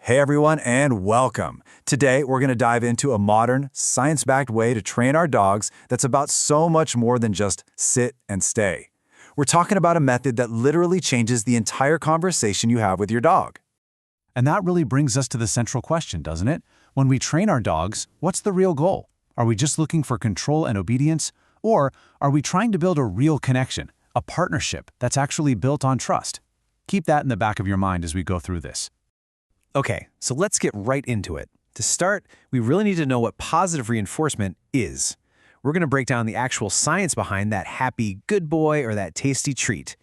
Hey everyone, and welcome. Today, we're going to dive into a modern, science-backed way to train our dogs that's about so much more than just sit and stay. We're talking about a method that literally changes the entire conversation you have with your dog. And that really brings us to the central question, doesn't it? When we train our dogs, what's the real goal? Are we just looking for control and obedience? Or are we trying to build a real connection, a partnership that's actually built on trust? Keep that in the back of your mind as we go through this. Okay, so let's get right into it. To start, we really need to know what positive reinforcement is. We're going to break down the actual science behind that happy good boy or that tasty treat.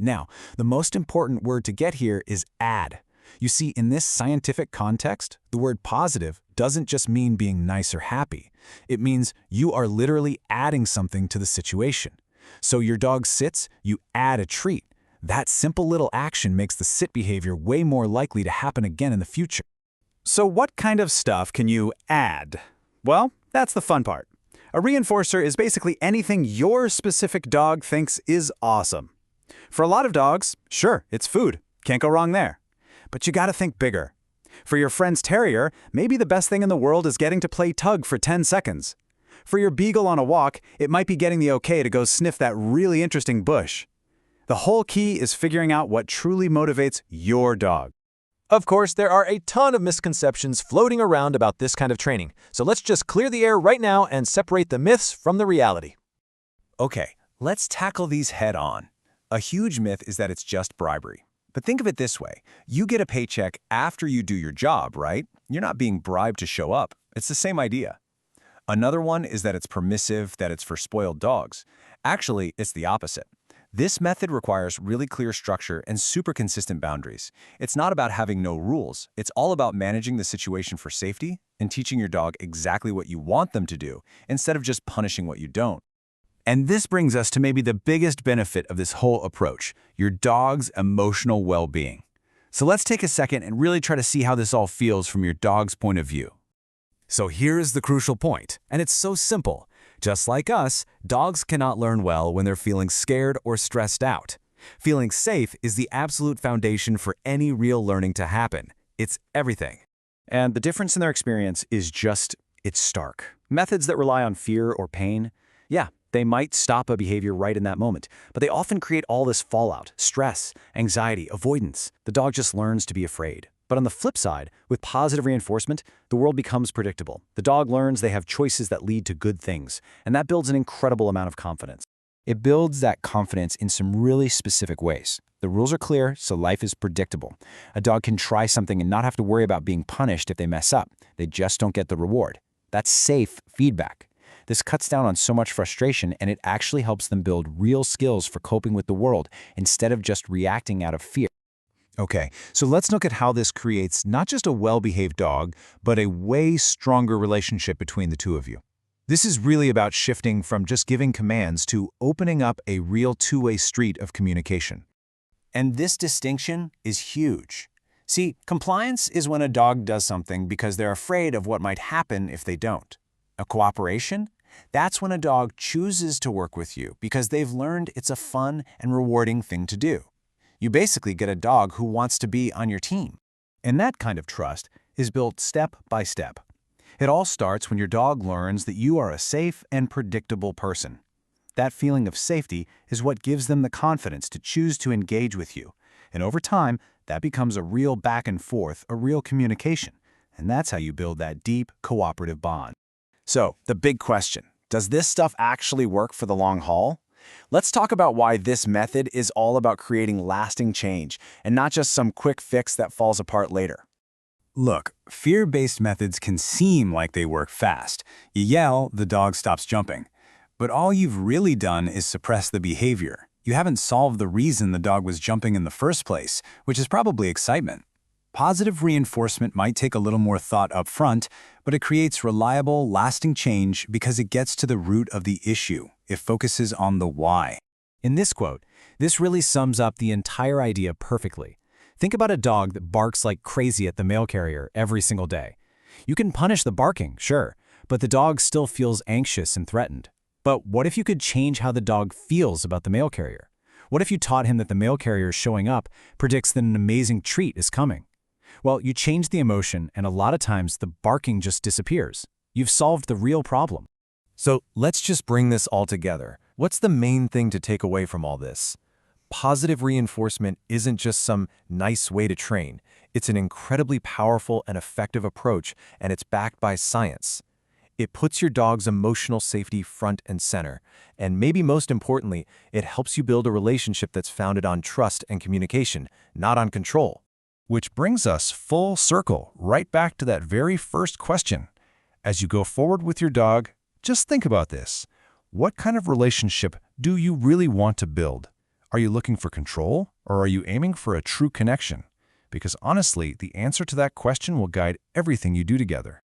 Now, the most important word to get here is add. You see, in this scientific context, the word positive doesn't just mean being nice or happy. It means you are literally adding something to the situation. So your dog sits, you add a treat. That simple little action makes the sit behavior way more likely to happen again in the future. So what kind of stuff can you add? Well, that's the fun part. A reinforcer is basically anything your specific dog thinks is awesome. For a lot of dogs, sure, it's food. Can't go wrong there. But you gotta think bigger. For your friend's terrier, maybe the best thing in the world is getting to play tug for 10 seconds. For your beagle on a walk, it might be getting the okay to go sniff that really interesting bush. The whole key is figuring out what truly motivates your dog. Of course, there are a ton of misconceptions floating around about this kind of training, so let's just clear the air right now and separate the myths from the reality. Okay, let's tackle these head on. A huge myth is that it's just bribery. But think of it this way. You get a paycheck after you do your job, right? You're not being bribed to show up. It's the same idea. Another one is that it's permissive, that it's for spoiled dogs. Actually, it's the opposite. This method requires really clear structure and super consistent boundaries. It's not about having no rules. It's all about managing the situation for safety and teaching your dog exactly what you want them to do instead of just punishing what you don't. And this brings us to maybe the biggest benefit of this whole approach, your dog's emotional well-being. So let's take a second and really try to see how this all feels from your dog's point of view. So here's the crucial point, and it's so simple. Just like us, dogs cannot learn well when they're feeling scared or stressed out. Feeling safe is the absolute foundation for any real learning to happen. It's everything. And the difference in their experience is it's stark. Methods that rely on fear or pain, yeah, they might stop a behavior right in that moment, but they often create all this fallout, stress, anxiety, avoidance. The dog just learns to be afraid. But on the flip side, with positive reinforcement, the world becomes predictable. The dog learns they have choices that lead to good things, and that builds an incredible amount of confidence. It builds that confidence in some really specific ways. The rules are clear, so life is predictable. A dog can try something and not have to worry about being punished if they mess up. They just don't get the reward. That's safe feedback. This cuts down on so much frustration, and it actually helps them build real skills for coping with the world instead of just reacting out of fear. Okay, so let's look at how this creates not just a well-behaved dog, but a way stronger relationship between the two of you. This is really about shifting from just giving commands to opening up a real two-way street of communication. And this distinction is huge. See, compliance is when a dog does something because they're afraid of what might happen if they don't. A cooperation? That's when a dog chooses to work with you because they've learned it's a fun and rewarding thing to do. You basically get a dog who wants to be on your team. And that kind of trust is built step by step. It all starts when your dog learns that you are a safe and predictable person. That feeling of safety is what gives them the confidence to choose to engage with you. And over time, that becomes a real back and forth, a real communication. And that's how you build that deep, cooperative bond. So, the big question, does this stuff actually work for the long haul? Let's talk about why this method is all about creating lasting change and not just some quick fix that falls apart later. Look, fear-based methods can seem like they work fast. You yell, the dog stops jumping. But all you've really done is suppress the behavior. You haven't solved the reason the dog was jumping in the first place, which is probably excitement. Positive reinforcement might take a little more thought up front, but it creates reliable, lasting change because it gets to the root of the issue. It focuses on the why. In this quote, this really sums up the entire idea perfectly. Think about a dog that barks like crazy at the mail carrier every single day. You can punish the barking, sure, but the dog still feels anxious and threatened. But what if you could change how the dog feels about the mail carrier? What if you taught him that the mail carrier showing up predicts that an amazing treat is coming? Well, you change the emotion, and a lot of times the barking just disappears. You've solved the real problem. So let's just bring this all together. What's the main thing to take away from all this? Positive reinforcement isn't just some nice way to train. It's an incredibly powerful and effective approach, and it's backed by science. It puts your dog's emotional safety front and center, and maybe most importantly, it helps you build a relationship that's founded on trust and communication, not on control. Which brings us full circle right back to that very first question. As you go forward with your dog, just think about this. What kind of relationship do you really want to build? Are you looking for control, or are you aiming for a true connection? Because honestly, the answer to that question will guide everything you do together.